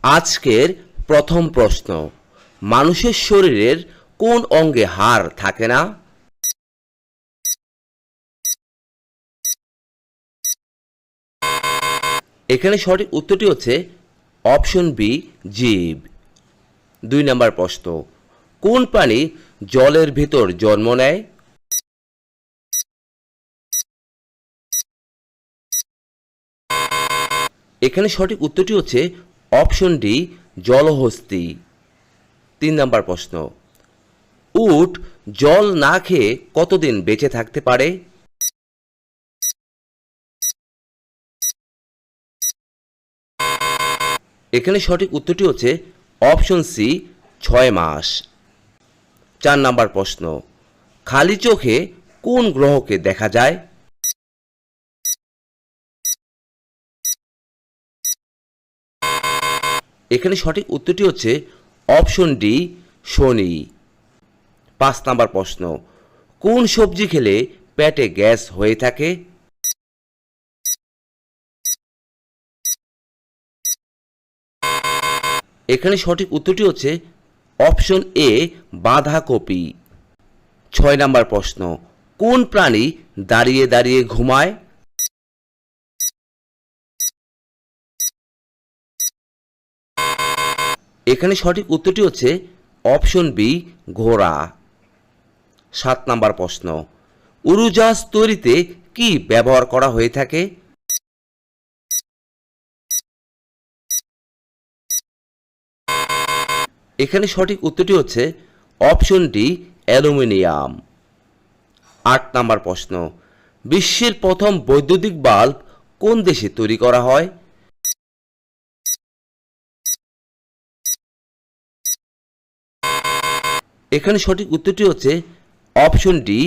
আজকের প্রথম প্রশ্ন, মানুষের শরীরের কোন অঙ্গে হাড় থাকে না? এখানে সঠিক উত্তরটি হচ্ছে অপশন বি, জীব। 2 নম্বর প্রশ্ন, কোন প্রাণী জলের ভিতর জন্ম নেয়? এখানে সঠিক উত্তরটি হচ্ছে অপশন ডি, জলহস্তী। 3 নম্বর প্রশ্ন, উট জল না খেয়ে কতদিন বেঁচে থাকতে পারে? এখানে সঠিক উত্তরটি হচ্ছে অপশন সি, 6 মাস। 4 নম্বর প্রশ্ন, খালি চোখে কোন গ্রহকে দেখা যায়? এখানে সঠিক উত্তরটি হচ্ছে অপশন ডি, শনি। 5 নম্বর প্রশ্ন, কোন সবজি খেলে পেটে গ্যাস হয়ে থাকে? এখানে সঠিক উত্তরটি হচ্ছে অপশন এ, বাঁধাকপি। 6 নম্বর প্রশ্ন, কোন প্রাণী দাঁড়িয়ে দাঁড়িয়ে ঘুমায়? এখানে সঠিক উত্তরটি হচ্ছে অপশন বি, ঘোড়া। 7 নম্বর প্রশ্ন, উড়োজাহাজ তৈরিতে কি ব্যবহার করা হয়ে থাকে? এখানে সঠিক উত্তরটি হচ্ছে অপশন ডি, অ্যালুমিনিয়াম। 8 নম্বর প্রশ্ন, বিশ্বের প্রথম বৈদ্যুতিক বাল্ব কোন দেশে তৈরি করা হয়? এখানে সঠিক উত্তরটি হচ্ছে অপশন ডি,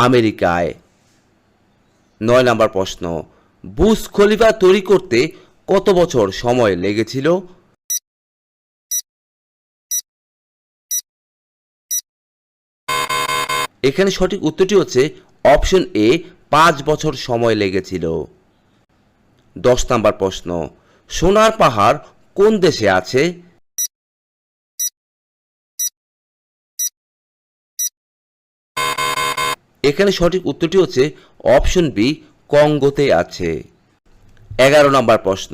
আমেরিকায়। 9 নম্বর প্রশ্ন, বুর্জ খলিফা তৈরি করতে কত বছর সময় লেগেছিল? এখানে সঠিক উত্তরটি হচ্ছে অপশন এ, 5 বছর সময় লেগেছিল। 10 নম্বর প্রশ্ন, সোনার পাহাড় কোন দেশে আছে? এখানে সঠিক উত্তরটি হচ্ছে অপশন বি, কঙ্গোতে আছে। 11 নম্বর প্রশ্ন,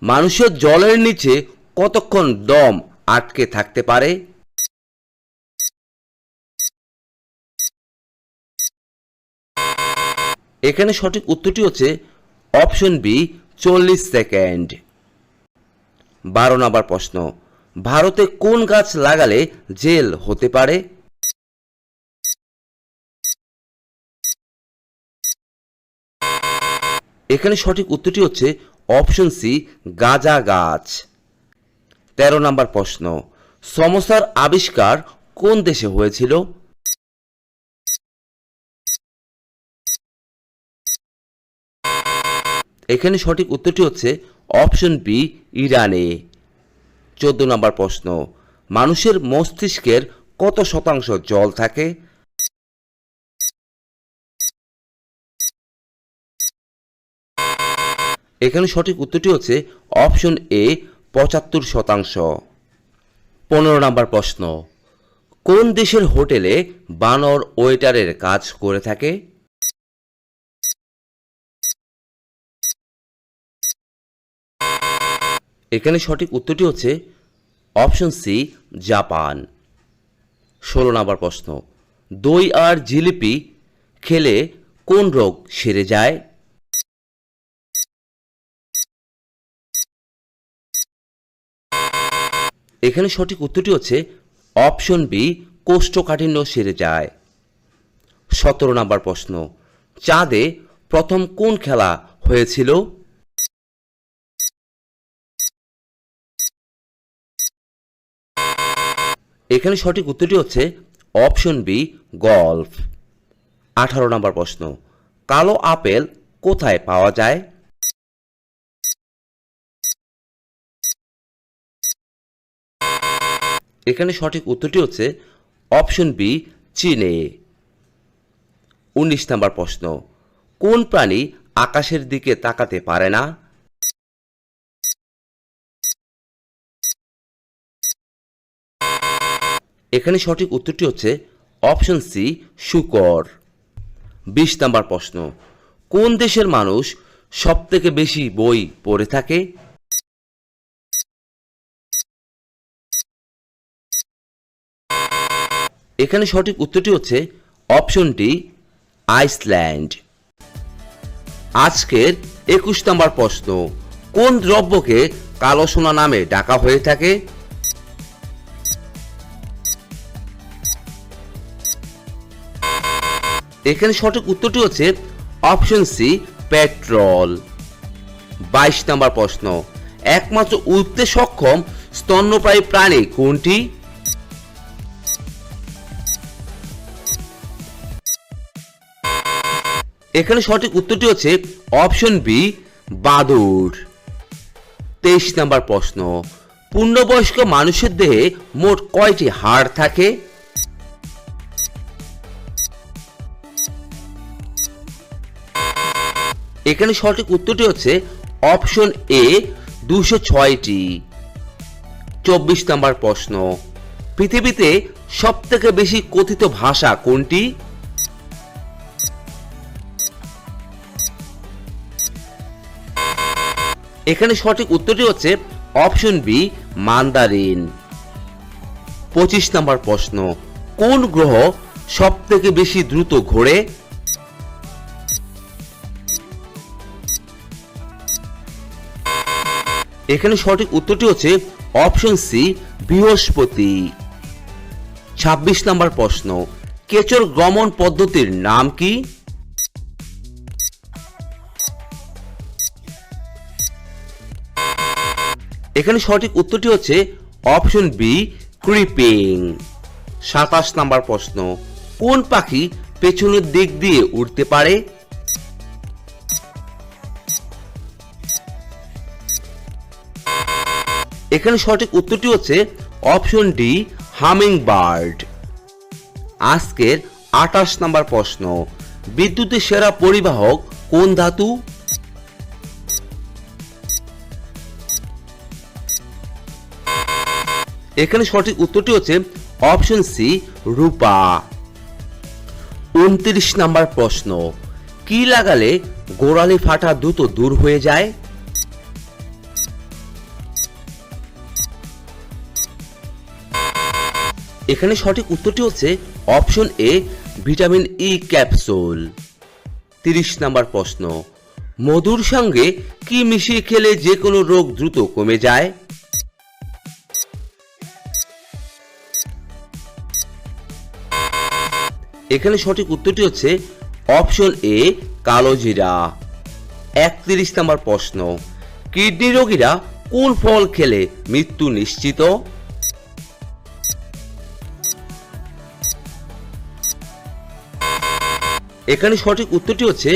মানুষের জলের নিচে কতক্ষণ দম আটকে থাকতে পারে? এখানে সঠিক উত্তরটি হচ্ছে অপশন বি, 40 সেকেন্ড। 12 নম্বর প্রশ্ন, ভারতে কোন গাছ লাগালে জেল হতে পারে? এখানে সঠিক উত্তরটি হচ্ছে অপশন সি, গাঁজা গাছ। 13 নম্বর প্রশ্ন, সমস্যার আবিষ্কার কোন দেশে হয়েছিল? এখানে সঠিক উত্তরটি হচ্ছে অপশন বি, ইরানে। 14 নম্বর প্রশ্ন, মানুষের মস্তিষ্কের কত শতাংশ জল থাকে? এখানে সঠিক উত্তরটি হচ্ছে অপশন এ, 75%। 15 নম্বর প্রশ্ন, কোন দেশের হোটেলে বানর ওয়েটারের কাজ করে থাকে? এখানে সঠিক উত্তরটি হচ্ছে অপশন সি, জাপান। 16 নম্বর প্রশ্ন, দই আর জিলিপি খেলে কোন রোগ সেরে যায়? এখানে সঠিক উত্তরটি হচ্ছে অপশন বি, কোষ্ঠকাঠিন্য সেরে যায়। 17 নম্বর প্রশ্ন, চাঁদে প্রথম কোন খেলা হয়েছিল? এখানে সঠিক উত্তরটি হচ্ছে অপশন বি, গল্ফ। 18 নম্বর প্রশ্ন, কালো আপেল কোথায় পাওয়া যায়? এখানে সঠিক উত্তরটি হচ্ছে অপশন বি, চীনে। 19 নম্বর প্রশ্ন, কোন প্রাণী আকাশের দিকে তাকাতে পারে না? এখানে সঠিক উত্তরটি হচ্ছে অপশন সি শূকর। 20 নম্বর প্রশ্ন, কোন দেশের মানুষ সবথেকে বেশি বই পড়ে থাকে? এখানে সঠিক উত্তরটি হচ্ছে অপশন ডি আইসল্যান্ড। আজকের 21 নম্বর প্রশ্ন, কোন দ্রব্যকে কালো সোনা নামে ডাকা হয়ে থাকে? এখানে সঠিক উত্তরটি হচ্ছে অপশন সি পেট্রোল। 22 নম্বর প্রশ্ন, একমাত্র উড়তে সক্ষম স্তন্যপায়ী প্রাণী কোনটি? এখানে সঠিক উত্তরটি হচ্ছে অপশন বি বাদুড়। 23 নম্বর প্রশ্ন, পূর্ণবয়স্ক মানুষের দেহে মোট কয়টি হাড় থাকে? এখানে সঠিক উত্তরটি হচ্ছে অপশন এ 206টি। 24 নম্বর প্রশ্ন, পৃথিবীতে সবথেকে বেশি কথিত ভাষা কোনটি? এখানে সঠিক উত্তরটি হচ্ছে অপশন বি মান্দারিন। 25 নম্বর প্রশ্ন, কোন গ্রহ সবথেকে বেশি দ্রুত ঘোরে? এখানে সঠিক উত্তরটি হচ্ছে অপশন সি বৃহস্পতি। 26 নম্বর প্রশ্ন, কেচর গমন পদ্ধতির নাম কি? এখানে সঠিক উত্তরটি হচ্ছে অপশন বি ক্রিপিং। 27 নম্বর প্রশ্ন, কোন পাখি পেছনের দিক দিয়ে উড়তে পারে? এখানে সঠিক উত্তরটি হচ্ছে অপশন ডি হামিং বার্ড। আজকের 28 নম্বর প্রশ্ন, বিদ্যুতের সেরা পরিবাহক কোন ধাতু? এখানে সঠিক উত্তরটি হচ্ছে অপশন সি রূপা। 29 নম্বর প্রশ্ন, কি লাগালে গোড়ালি ফাটা দ্রুত দূর হয়ে যায়? এখানে সঠিক উত্তরটি হচ্ছে option A vitamin E capsule. 30 নম্বর প্রশ্ন, মধুর সঙ্গে কি মিশিয়ে খেলে যে কোনো রোগ দ্রুত কমে যায়? এখানে সঠিক উত্তরটি হচ্ছে অপশন এ কালো জিরা। 31 নম্বর প্রশ্ন, কিডনি রোগীরা কোন ফল খেলে মৃত্যু নিশ্চিত? এখানে সঠিক উত্তরটি হচ্ছে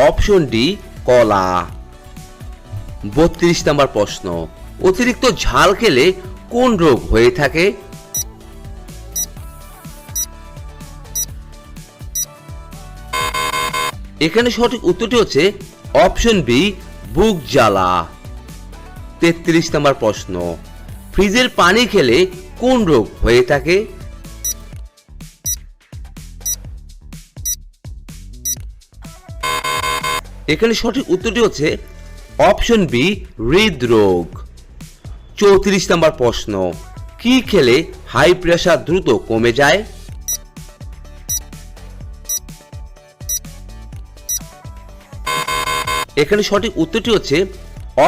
অপশন ডি কলা। 32 নম্বর প্রশ্ন, অতিরিক্ত ঝাল খেলে কোন রোগ হয়ে থাকে? এখানে সঠিক উত্তরটি হচ্ছে অপশন বি বুক জ্বালা। 33 নম্বর প্রশ্ন, ফ্রিজের পানি খেলে কোন রোগ হয়ে থাকে? এখানে সঠিক উত্তরটি হচ্ছে অপশন বি হৃদরোগ। 34 নম্বর প্রশ্ন, কি খেলে হাই প্রেসার দ্রুত কমে যায়? এখানে সঠিক উত্তরটি হচ্ছে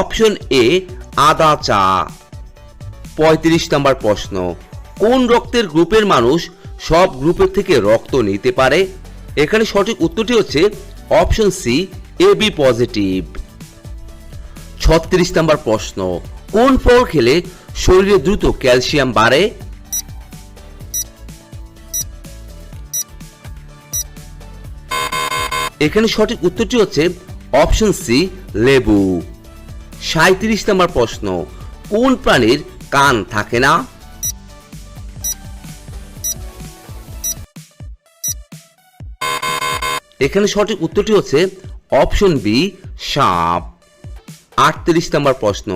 অপশন এ আদা চা। 35 নম্বর প্রশ্ন, কোন রক্তের গ্রুপের মানুষ সব গ্রুপের থেকে রক্ত নিতে পারে? এখানে সঠিক উত্তরটি হচ্ছে অপশন সি এবি পজিটিভ। 36 নম্বর প্রশ্ন, কোন ফল খেলে শরীরে দ্রুত ক্যালসিয়াম বাড়ে? এখানে সঠিক উত্তরটি হচ্ছে অপশন সি লেবু। 37 নম্বর প্রশ্ন, কোন প্রাণীর কান থাকে না? এখানে সঠিক উত্তরটি হচ্ছে অপশন বি সাপ। 38 নম্বর প্রশ্ন,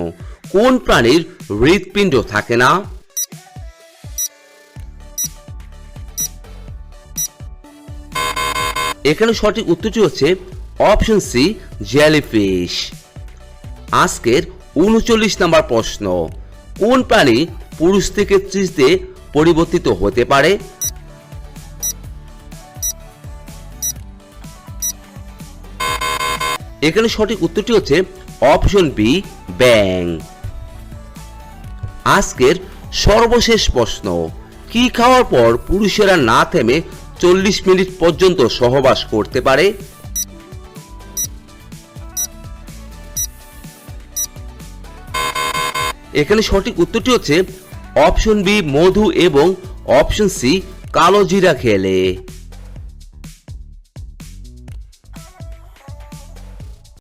কোন প্রাণীর হৃৎপিণ্ড থাকে না? এখানে সঠিক উত্তরটি হচ্ছে অপশন সি, জেলিফিশ। আজকের ৩৯ নম্বর প্রশ্ন, কোন প্রাণী পুরুষ থেকে স্ত্রীতে পরিবর্তিত হতে পারে? এখানে সঠিক উত্তরটি হচ্ছে অপশন বি, ব্যাং। আজকের সর্বশেষ প্রশ্ন, কি খাওয়ার পর পুরুষেরা না থেমে ৪০ মিনিট পর্যন্ত সহবাস করতে পারে? এখানে সঠিক উত্তরটি হচ্ছে অপশন বি, মধু এবং অপশন সি, কালো জিরা খেলে।